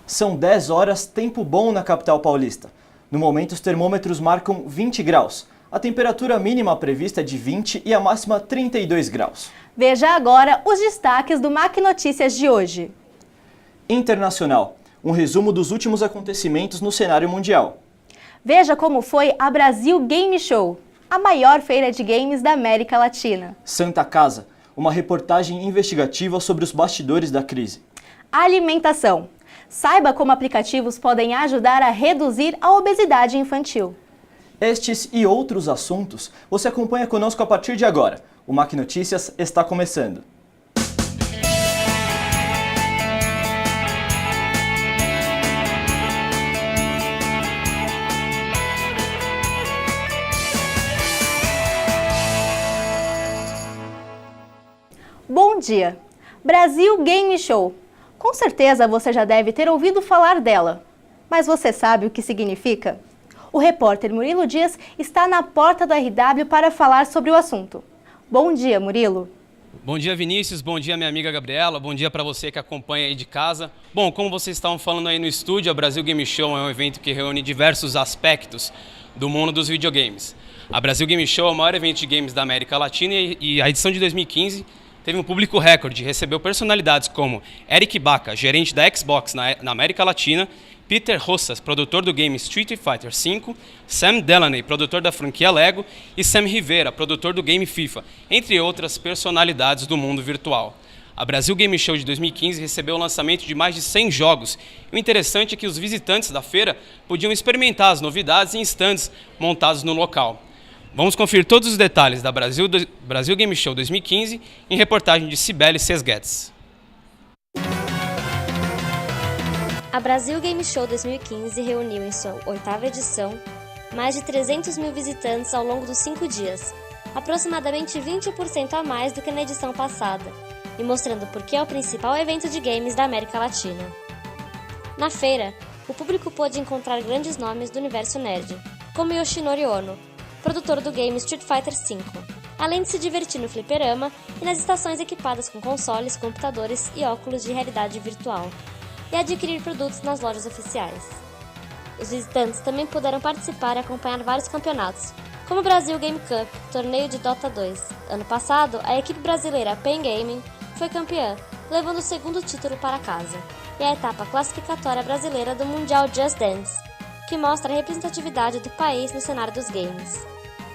São 10 horas, tempo bom na capital paulista. No momento, os termômetros marcam 20 graus. A temperatura mínima prevista é de 20 e a máxima 32 graus. Veja agora os destaques do MAC Notícias de hoje. Internacional. Um resumo dos últimos acontecimentos no cenário mundial. Veja como foi a Brasil Game Show, a maior feira de games da América Latina. Santa Casa. Uma reportagem investigativa sobre os bastidores da crise. Alimentação. Saiba como aplicativos podem ajudar a reduzir a obesidade infantil. Estes e outros assuntos você acompanha conosco a partir de agora. O MAC Notícias está começando. Bom dia! Brasil Game Show. Com certeza você já deve ter ouvido falar dela. Mas você sabe o que significa? O repórter Murilo Dias está na porta do RW para falar sobre o assunto. Bom dia, Murilo. Bom dia, Vinícius. Bom dia, minha amiga Gabriela. Bom dia para você que acompanha aí de casa. Bom, como vocês estavam falando aí no estúdio, a Brasil Game Show é um evento que reúne diversos aspectos do mundo dos videogames. A Brasil Game Show é o maior evento de games da América Latina e a edição de 2015 teve um público recorde, recebeu personalidades como Eric Baca, gerente da Xbox na América Latina, Peter Rossas, produtor do game Street Fighter V, Sam Delaney, produtor da franquia Lego, e Sam Rivera, produtor do game FIFA, entre outras personalidades do mundo virtual. A Brasil Game Show de 2015 recebeu o lançamento de mais de 100 jogos. E o interessante é que os visitantes da feira podiam experimentar as novidades em stands montados no local. Vamos conferir todos os detalhes da Brasil Game Show 2015 em reportagem de Cibele Sesguedes. A Brasil Game Show 2015 reuniu em sua 8ª edição mais de 300 mil visitantes ao longo dos 5 dias, aproximadamente 20% a mais do que na edição passada, e mostrando por que é o principal evento de games da América Latina. Na feira, o público pôde encontrar grandes nomes do universo nerd, como Yoshinori Ono, produtor do game Street Fighter V, além de se divertir no fliperama e nas estações equipadas com consoles, computadores e óculos de realidade virtual, e adquirir produtos nas lojas oficiais. Os visitantes também puderam participar e acompanhar vários campeonatos, como o Brasil Game Cup, torneio de Dota 2. Ano passado, a equipe brasileira Pen Gaming foi campeã, levando o 2º título para casa, e a etapa classificatória brasileira do Mundial Just Dance, que mostra a representatividade do país no cenário dos games.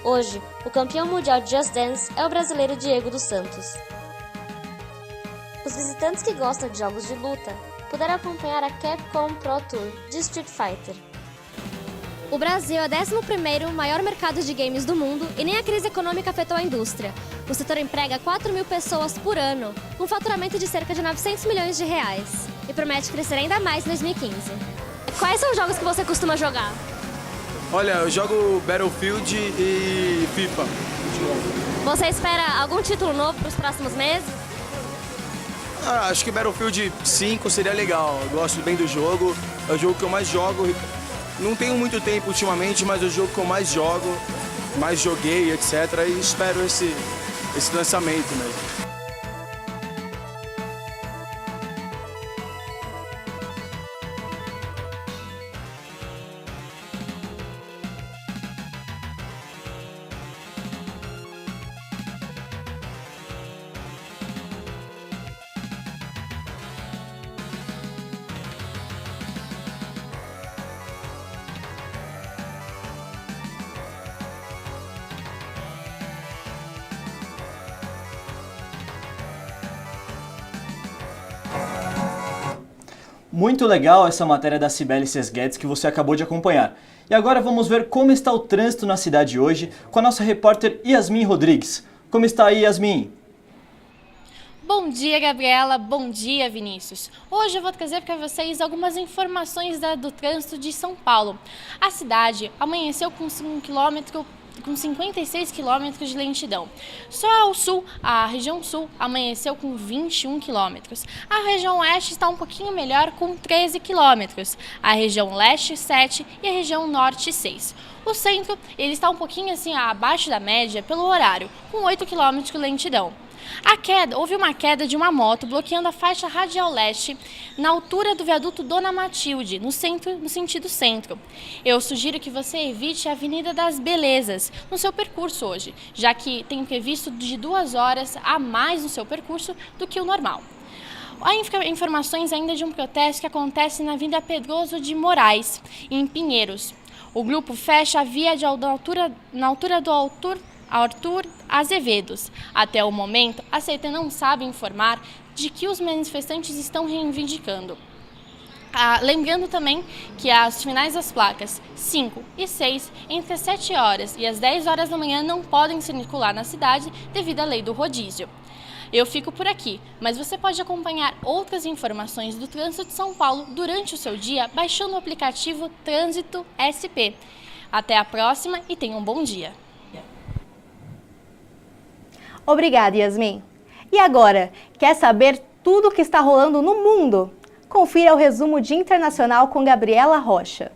Hoje, o campeão mundial de Just Dance é o brasileiro Diego dos Santos. Os visitantes que gostam de jogos de luta puderam acompanhar a Capcom Pro Tour de Street Fighter. O Brasil é o 11º maior mercado de games do mundo e nem a crise econômica afetou a indústria. O setor emprega 4 mil pessoas por ano, com faturamento de cerca de 900 milhões de reais, e promete crescer ainda mais em 2015. Quais são os jogos que você costuma jogar? Olha, eu jogo Battlefield e FIFA. Você espera algum título novo para os próximos meses? Acho que Battlefield 5 seria legal. Eu gosto bem do jogo. É o jogo que eu mais jogo. Não tenho muito tempo ultimamente, mas é o jogo que eu mais jogo, mais joguei, etc. E espero esse lançamento mesmo. Muito legal essa matéria da Cibele Sesguedes que você acabou de acompanhar. E agora vamos ver como está o trânsito na cidade hoje com a nossa repórter Yasmin Rodrigues. Como está aí, Yasmin? Bom dia, Gabriela. Bom dia, Vinícius. Hoje eu vou trazer para vocês algumas informações do trânsito de São Paulo. A cidade amanheceu com 56 quilômetros de lentidão. Só ao sul, a região sul amanheceu com 21 quilômetros. A região oeste está um pouquinho melhor com 13 quilômetros. A região leste, 7 e a região norte, 6. O centro ele está um pouquinho assim abaixo da média pelo horário, com 8 quilômetros de lentidão. Houve uma queda de uma moto bloqueando a faixa radial leste na altura do viaduto Dona Matilde, no sentido centro. Eu sugiro que você evite a Avenida das Belezas no seu percurso hoje, já que tem previsto de 2 horas a mais no seu percurso do que o normal. Há informações ainda de um protesto que acontece na Avenida Pedroso de Moraes, em Pinheiros. O grupo fecha a via na altura do Arthur Azevedos. Até o momento, a CET não sabe informar de que os manifestantes estão reivindicando. Lembrando também que as finais das placas 5 e 6, entre as 7 horas e as 10 horas da manhã, não podem circular na cidade devido à lei do rodízio. Eu fico por aqui, mas você pode acompanhar outras informações do trânsito de São Paulo durante o seu dia baixando o aplicativo Trânsito SP. Até a próxima e tenha um bom dia. Obrigada, Yasmin. E agora, quer saber tudo o que está rolando no mundo? Confira o resumo de internacional com Gabriela Rocha.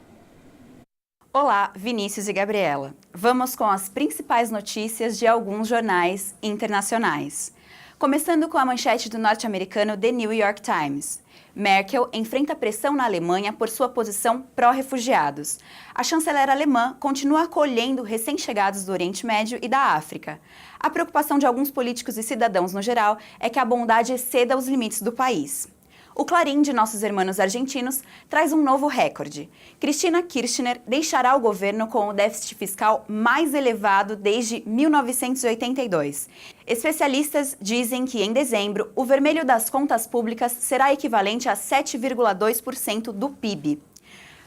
Olá, Vinícius e Gabriela. Vamos com as principais notícias de alguns jornais internacionais. Começando com a manchete do norte-americano The New York Times. Merkel enfrenta pressão na Alemanha por sua posição pró-refugiados. A chanceler alemã continua acolhendo recém-chegados do Oriente Médio e da África. A preocupação de alguns políticos e cidadãos no geral é que a bondade exceda os limites do país. O Clarim de nossos irmãos argentinos traz um novo recorde. Cristina Kirchner deixará o governo com o déficit fiscal mais elevado desde 1982. Especialistas dizem que, em dezembro, o vermelho das contas públicas será equivalente a 7,2% do PIB.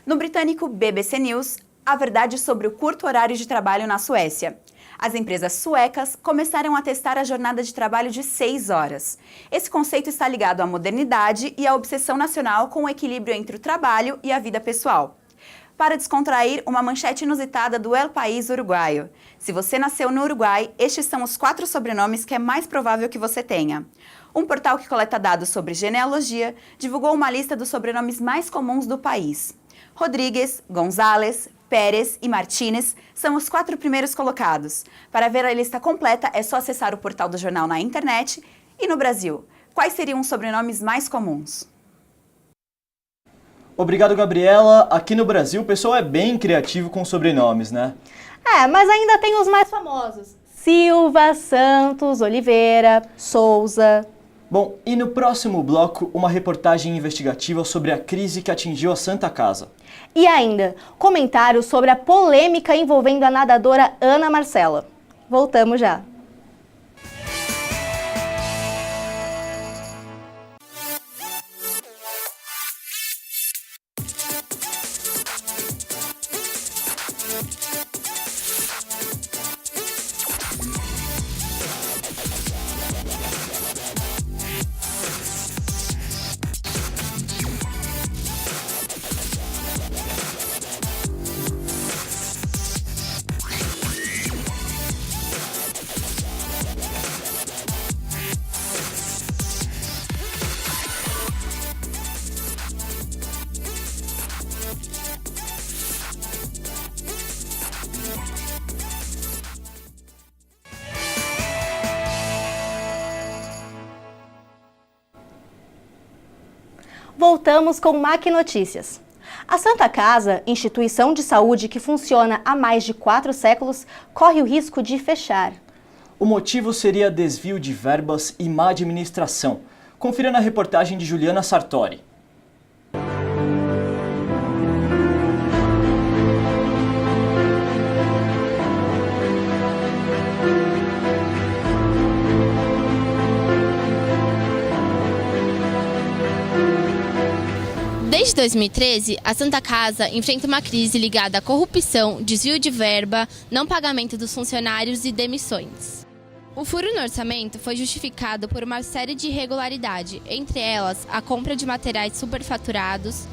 No britânico BBC News, a verdade sobre o curto horário de trabalho na Suécia. As empresas suecas começaram a testar a jornada de trabalho de 6 horas. Esse conceito está ligado à modernidade e à obsessão nacional com o equilíbrio entre o trabalho e a vida pessoal. Para descontrair, uma manchete inusitada do El País uruguaio. Se você nasceu no Uruguai, estes são os 4 sobrenomes que é mais provável que você tenha. Um portal que coleta dados sobre genealogia divulgou uma lista dos sobrenomes mais comuns do país. Rodrigues, González, Pérez e Martínez são os 4 primeiros colocados. Para ver a lista completa, é só acessar o portal do jornal na internet. E no Brasil, quais seriam os sobrenomes mais comuns? Obrigado, Gabriela. Aqui no Brasil, o pessoal é bem criativo com sobrenomes, né? Mas ainda tem os mais famosos. Silva, Santos, Oliveira, Souza. Bom, e no próximo bloco, uma reportagem investigativa sobre a crise que atingiu a Santa Casa. E ainda, comentários sobre a polêmica envolvendo a nadadora Ana Marcela. Voltamos já. Voltamos com MAC Notícias. A Santa Casa, instituição de saúde que funciona há mais de 4 séculos, corre o risco de fechar. O motivo seria desvio de verbas e má administração. Confira na reportagem de Juliana Sartori. Desde 2013, a Santa Casa enfrenta uma crise ligada à corrupção, desvio de verba, não pagamento dos funcionários e demissões. O furo no orçamento foi justificado por uma série de irregularidades, entre elas a compra de materiais superfaturados,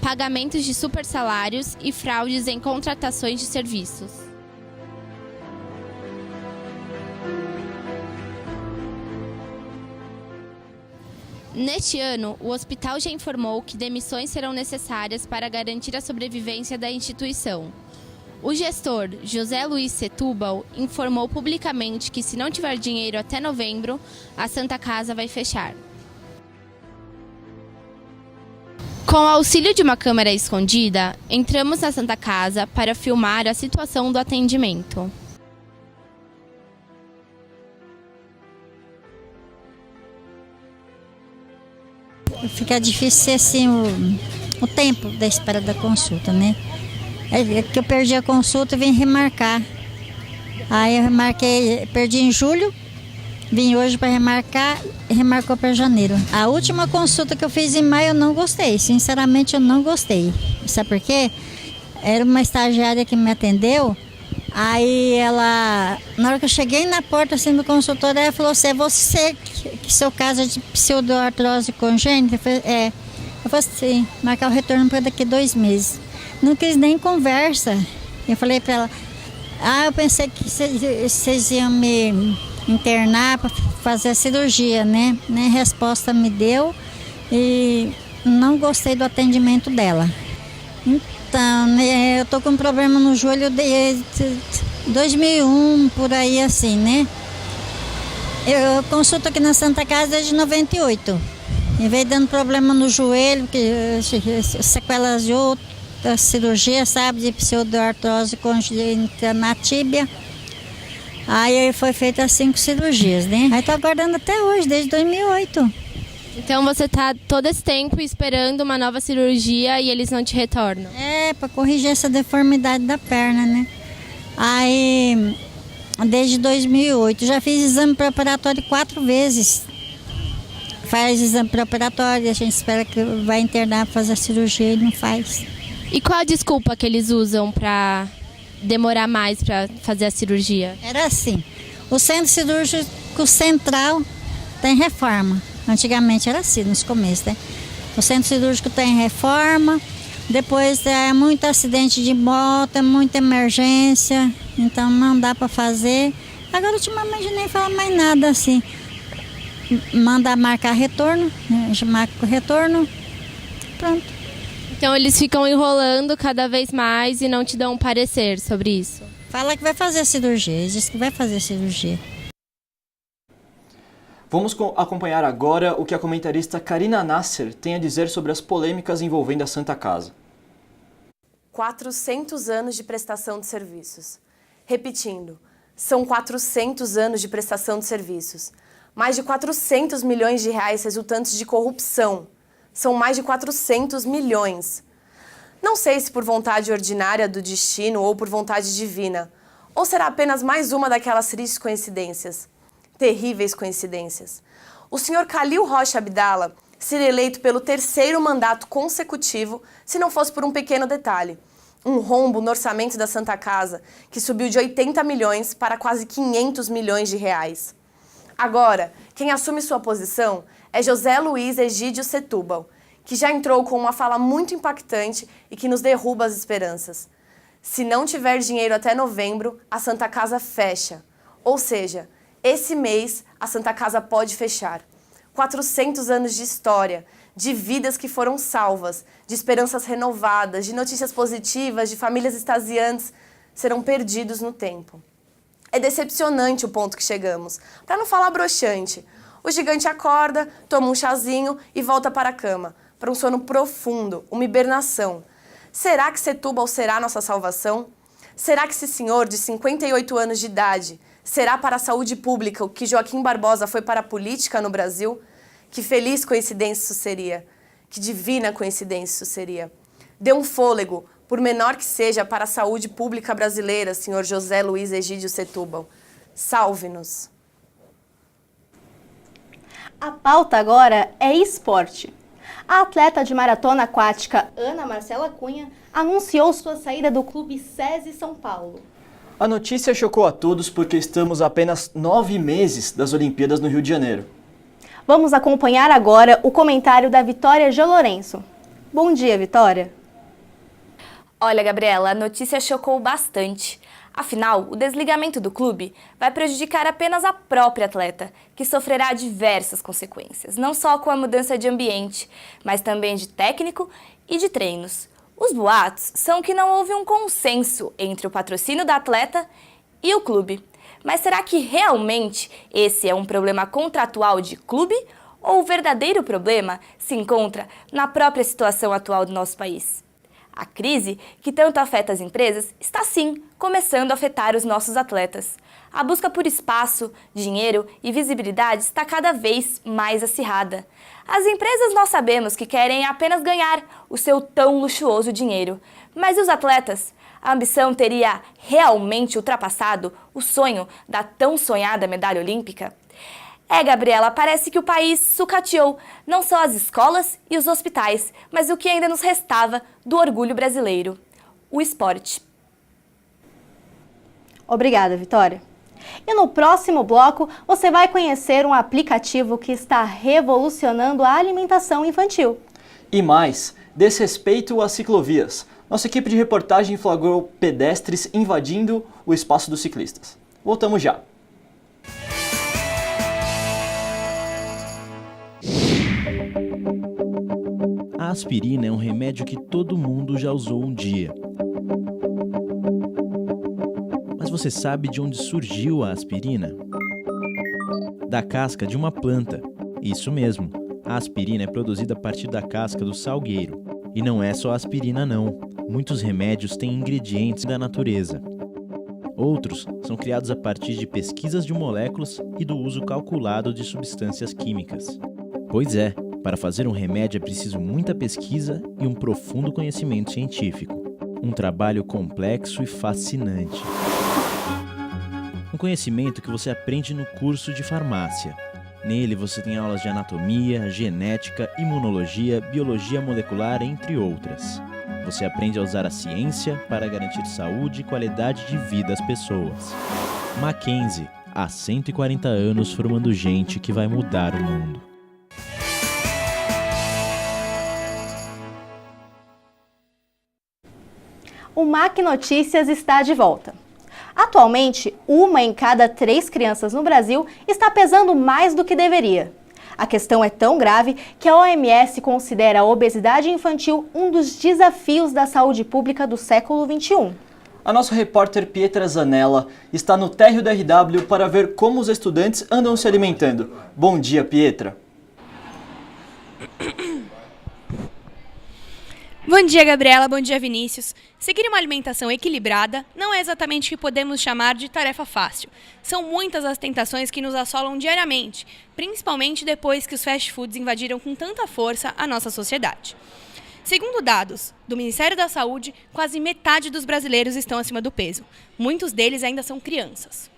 pagamentos de supersalários e fraudes em contratações de serviços. Neste ano, o hospital já informou que demissões serão necessárias para garantir a sobrevivência da instituição. O gestor José Luiz Setúbal informou publicamente que se não tiver dinheiro até novembro, a Santa Casa vai fechar. Com o auxílio de uma câmera escondida, entramos na Santa Casa para filmar a situação do atendimento. Fica difícil ser assim o tempo da espera da consulta, né? É que eu perdi a consulta e vim remarcar. Aí eu remarquei, perdi em julho, vim hoje para remarcar e remarcou para janeiro. A última consulta que eu fiz em maio eu não gostei, sinceramente eu não gostei. Sabe por quê? Era uma estagiária que me atendeu, aí ela, na hora que eu cheguei na porta assim do consultório, ela falou assim, é você que seu caso é de pseudoartrose congênita? Eu falei, é. Eu falei assim, marcar o retorno para daqui 2 meses. Não quis nem conversa. Eu falei para ela, eu pensei que vocês iam me internar para fazer a cirurgia, né? Nem resposta me deu e não gostei do atendimento dela. Então, eu tô com um problema no joelho de 2001, por aí assim, né? Eu consulto aqui na Santa Casa desde 98. E veio dando problema no joelho, sequelas de outra cirurgia, sabe? De pseudoartrose congênita na tíbia. Aí foi feita 5 cirurgias, né? Aí tô aguardando até hoje, desde 2008. Então você está todo esse tempo esperando uma nova cirurgia e eles não te retornam? É, para corrigir essa deformidade da perna, né? Aí, desde 2008, já fiz exame preparatório 4 vezes. Faz exame preparatório, a gente espera que vai internar para fazer a cirurgia e não faz. E qual a desculpa que eles usam para demorar mais para fazer a cirurgia? Era assim, o centro cirúrgico central tem reforma. Antigamente era assim, nos começos, né? O centro cirúrgico tem reforma, depois é muito acidente de moto, é muita emergência, então não dá para fazer. Agora ultimamente nem fala mais nada assim. Manda marcar retorno, né? Marca o retorno, pronto. Então eles ficam enrolando cada vez mais e não te dão um parecer sobre isso? Fala que vai fazer a cirurgia, eles dizem que vai fazer a cirurgia. Vamos acompanhar agora o que a comentarista Karina Nasser tem a dizer sobre as polêmicas envolvendo a Santa Casa. 400 anos de prestação de serviços. Repetindo, são 400 anos de prestação de serviços. Mais de 400 milhões de reais resultantes de corrupção. São mais de 400 milhões. Não sei se por vontade ordinária do destino ou por vontade divina. Ou será apenas mais uma daquelas tristes coincidências. Terríveis coincidências. O senhor Calil Rocha Abdala seria eleito pelo 3º mandato consecutivo se não fosse por um pequeno detalhe. Um rombo no orçamento da Santa Casa, que subiu de 80 milhões para quase 500 milhões de reais. Agora, quem assume sua posição é José Luiz Egídio Setúbal, que já entrou com uma fala muito impactante e que nos derruba as esperanças. Se não tiver dinheiro até novembro, a Santa Casa fecha. Ou seja, esse mês a Santa Casa pode fechar. 400 anos de história, de vidas que foram salvas, de esperanças renovadas, de notícias positivas, de famílias extasiantes, serão perdidos no tempo. É decepcionante o ponto que chegamos, para não falar broxante. O gigante acorda, toma um chazinho e volta para a cama, para um sono profundo, uma hibernação. Será que Setúbal será nossa salvação? Será que esse senhor de 58 anos de idade será para a saúde pública o que Joaquim Barbosa foi para a política no Brasil? Que feliz coincidência isso seria. Que divina coincidência isso seria. Dê um fôlego, por menor que seja, para a saúde pública brasileira, senhor José Luiz Egídio Setúbal. Salve-nos. A pauta agora é esporte. A atleta de maratona aquática Ana Marcela Cunha anunciou sua saída do clube SESI São Paulo. A notícia chocou a todos porque estamos a apenas 9 meses das Olimpíadas no Rio de Janeiro. Vamos acompanhar agora o comentário da Vitória G. Lourenço. Bom dia, Vitória. Olha, Gabriela, a notícia chocou bastante. Afinal, o desligamento do clube vai prejudicar apenas a própria atleta, que sofrerá diversas consequências, não só com a mudança de ambiente, mas também de técnico e de treinos. Os boatos são que não houve um consenso entre o patrocínio da atleta e o clube. Mas será que realmente esse é um problema contratual de clube ou o verdadeiro problema se encontra na própria situação atual do nosso país? A crise, que tanto afeta as empresas, está sim começando a afetar os nossos atletas. A busca por espaço, dinheiro e visibilidade está cada vez mais acirrada. As empresas nós sabemos que querem apenas ganhar o seu tão luxuoso dinheiro. Mas e os atletas? A ambição teria realmente ultrapassado o sonho da tão sonhada medalha olímpica? Gabriela, parece que o país sucateou não só as escolas e os hospitais, mas o que ainda nos restava do orgulho brasileiro, o esporte. Obrigada, Vitória. E no próximo bloco, você vai conhecer um aplicativo que está revolucionando a alimentação infantil. E mais, desrespeito às ciclovias. Nossa equipe de reportagem flagrou pedestres invadindo o espaço dos ciclistas. Voltamos já. A aspirina é um remédio que todo mundo já usou um dia. Mas você sabe de onde surgiu a aspirina? Da casca de uma planta. Isso mesmo, a aspirina é produzida a partir da casca do salgueiro. E não é só aspirina não, muitos remédios têm ingredientes da natureza. Outros são criados a partir de pesquisas de moléculas e do uso calculado de substâncias químicas. Pois é, para fazer um remédio é preciso muita pesquisa e um profundo conhecimento científico. Um trabalho complexo e fascinante. Um conhecimento que você aprende no curso de farmácia. Nele você tem aulas de anatomia, genética, imunologia, biologia molecular, entre outras. Você aprende a usar a ciência para garantir saúde e qualidade de vida às pessoas. Mackenzie, há 140 anos formando gente que vai mudar o mundo. O MAC Notícias está de volta. Atualmente, 1 em cada 3 crianças no Brasil está pesando mais do que deveria. A questão é tão grave que a OMS considera a obesidade infantil um dos desafios da saúde pública do século XXI. A nossa repórter Pietra Zanella está no térreo da RW para ver como os estudantes andam se alimentando. Bom dia, Pietra. Bom dia, Gabriela. Bom dia, Vinícius. Seguir uma alimentação equilibrada não é exatamente o que podemos chamar de tarefa fácil. São muitas as tentações que nos assolam diariamente, principalmente depois que os fast foods invadiram com tanta força a nossa sociedade. Segundo dados do Ministério da Saúde, quase metade dos brasileiros estão acima do peso. Muitos deles ainda são crianças.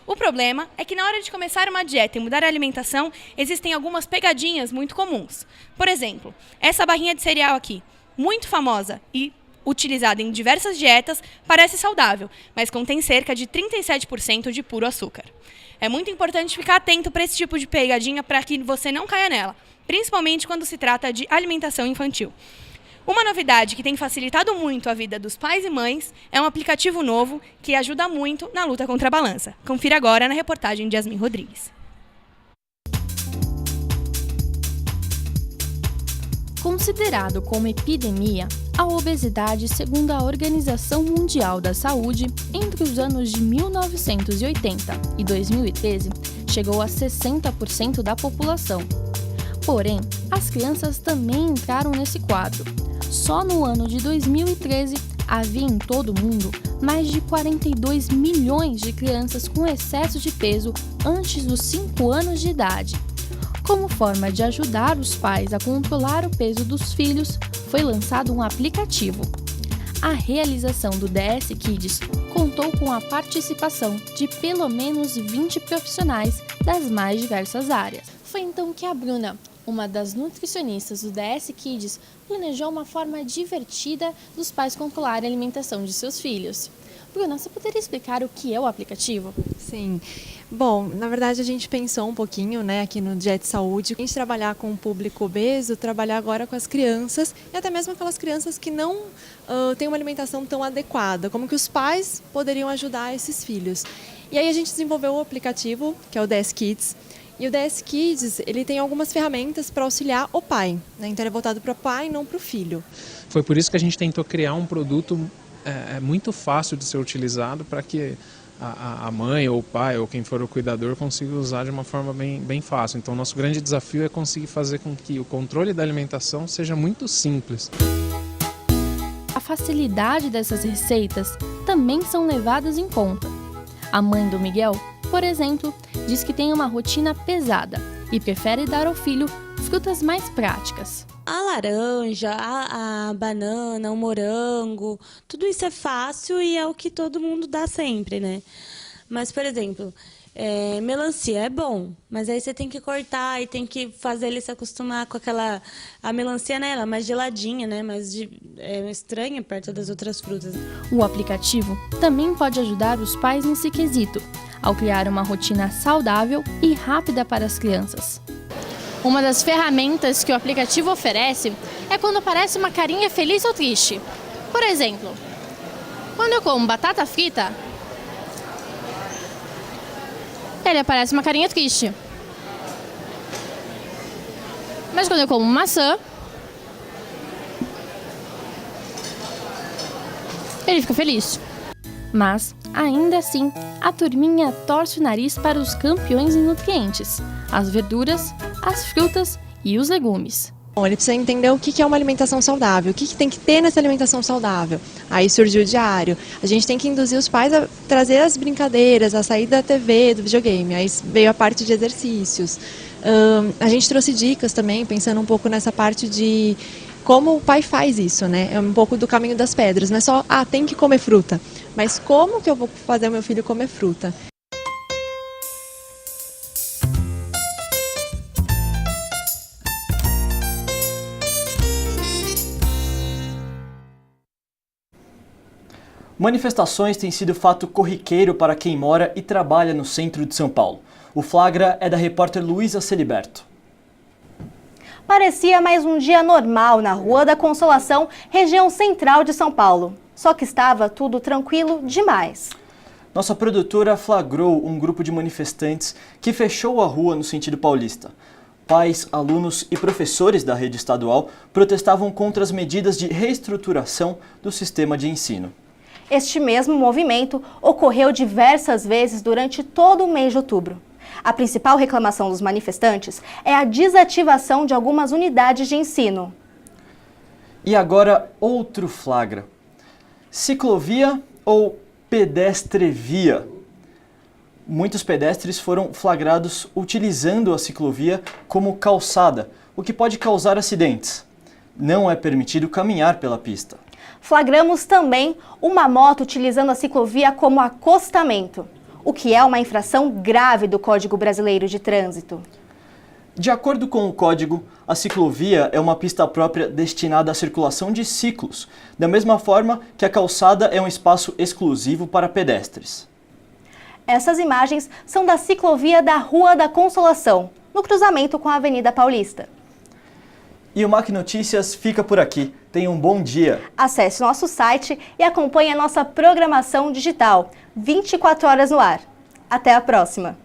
O problema é que na hora de começar uma dieta e mudar a alimentação, existem algumas pegadinhas muito comuns. Por exemplo, essa barrinha de cereal aqui, muito famosa e utilizada em diversas dietas, parece saudável, mas contém cerca de 37% de puro açúcar. É muito importante ficar atento para esse tipo de pegadinha para que você não caia nela, principalmente quando se trata de alimentação infantil. Uma novidade que tem facilitado muito a vida dos pais e mães é um aplicativo novo que ajuda muito na luta contra a balança. Confira agora na reportagem de Yasmin Rodrigues. Considerado como epidemia, a obesidade, segundo a Organização Mundial da Saúde, entre os anos de 1980 e 2013, chegou a 60% da população. Porém, as crianças também entraram nesse quadro. Só no ano de 2013, havia em todo o mundo mais de 42 milhões de crianças com excesso de peso antes dos 5 anos de idade. Como forma de ajudar os pais a controlar o peso dos filhos, foi lançado um aplicativo. A realização do DS Kids contou com a participação de pelo menos 20 profissionais das mais diversas áreas. Foi então que a Bruna, uma das nutricionistas do DS Kids, planejou uma forma divertida dos pais controlarem a alimentação de seus filhos. Bruna, você poderia explicar o que é o aplicativo? Sim. Bom, na verdade a gente pensou um pouquinho, aqui no Dia de Saúde, a gente trabalhar com o público obeso, trabalhar agora com as crianças e até mesmo aquelas crianças que não têm uma alimentação tão adequada, como que os pais poderiam ajudar esses filhos. E aí a gente desenvolveu o aplicativo, que é o DS Kids, E o DS Kids, ele tem algumas ferramentas para auxiliar o pai, né? Então ele é voltado para o pai e não para o filho. Foi por isso que a gente tentou criar um produto muito fácil de ser utilizado para que a mãe ou o pai ou quem for o cuidador consiga usar de uma forma bem fácil. Então nosso grande desafio é conseguir fazer com que o controle da alimentação seja muito simples. A facilidade dessas receitas também são levadas em conta. A mãe do Miguel, por exemplo, diz que tem uma rotina pesada e prefere dar ao filho frutas mais práticas. A laranja, a banana, o morango, tudo isso é fácil e é o que todo mundo dá sempre, né? Mas, por exemplo, melancia é bom, mas aí você tem que cortar e tem que fazer ele se acostumar com aquela... A melancia, né, ela é mais geladinha, né? Mais estranha perto das outras frutas. O aplicativo também pode ajudar os pais nesse quesito, ao criar uma rotina saudável e rápida para as crianças. Uma das ferramentas que o aplicativo oferece é quando aparece uma carinha feliz ou triste. Por exemplo, quando eu como batata frita, ele aparece uma carinha triste. Mas quando eu como maçã, ele fica feliz. Mas, ainda assim, a turminha torce o nariz para os campeões em nutrientes, as verduras, as frutas e os legumes. Bom, ele precisa entender o que é uma alimentação saudável, o que tem que ter nessa alimentação saudável. Aí surgiu o diário. A gente tem que induzir os pais a trazer as brincadeiras, a sair da TV, do videogame. Aí veio a parte de exercícios. A gente trouxe dicas também, pensando um pouco nessa parte de como o pai faz isso, né? É um pouco do caminho das pedras. Não é só, tem que comer fruta. Mas como que eu vou fazer o meu filho comer fruta? Manifestações têm sido fato corriqueiro para quem mora e trabalha no centro de São Paulo. O flagra é da repórter Luísa Celiberto. Parecia mais um dia normal na Rua da Consolação, região central de São Paulo. Só que estava tudo tranquilo demais. Nossa produtora flagrou um grupo de manifestantes que fechou a rua no sentido paulista. Pais, alunos e professores da rede estadual protestavam contra as medidas de reestruturação do sistema de ensino. Este mesmo movimento ocorreu diversas vezes durante todo o mês de outubro. A principal reclamação dos manifestantes é a desativação de algumas unidades de ensino. E agora outro flagra. Ciclovia ou pedestrevia? Muitos pedestres foram flagrados utilizando a ciclovia como calçada, o que pode causar acidentes. Não é permitido caminhar pela pista. Flagramos também uma moto utilizando a ciclovia como acostamento, o que é uma infração grave do Código Brasileiro de Trânsito. De acordo com o código, a ciclovia é uma pista própria destinada à circulação de ciclos, da mesma forma que a calçada é um espaço exclusivo para pedestres. Essas imagens são da ciclovia da Rua da Consolação, no cruzamento com a Avenida Paulista. E o MAC Notícias fica por aqui. Tenha um bom dia. Acesse nosso site e acompanhe a nossa programação digital, 24 horas no ar. Até a próxima!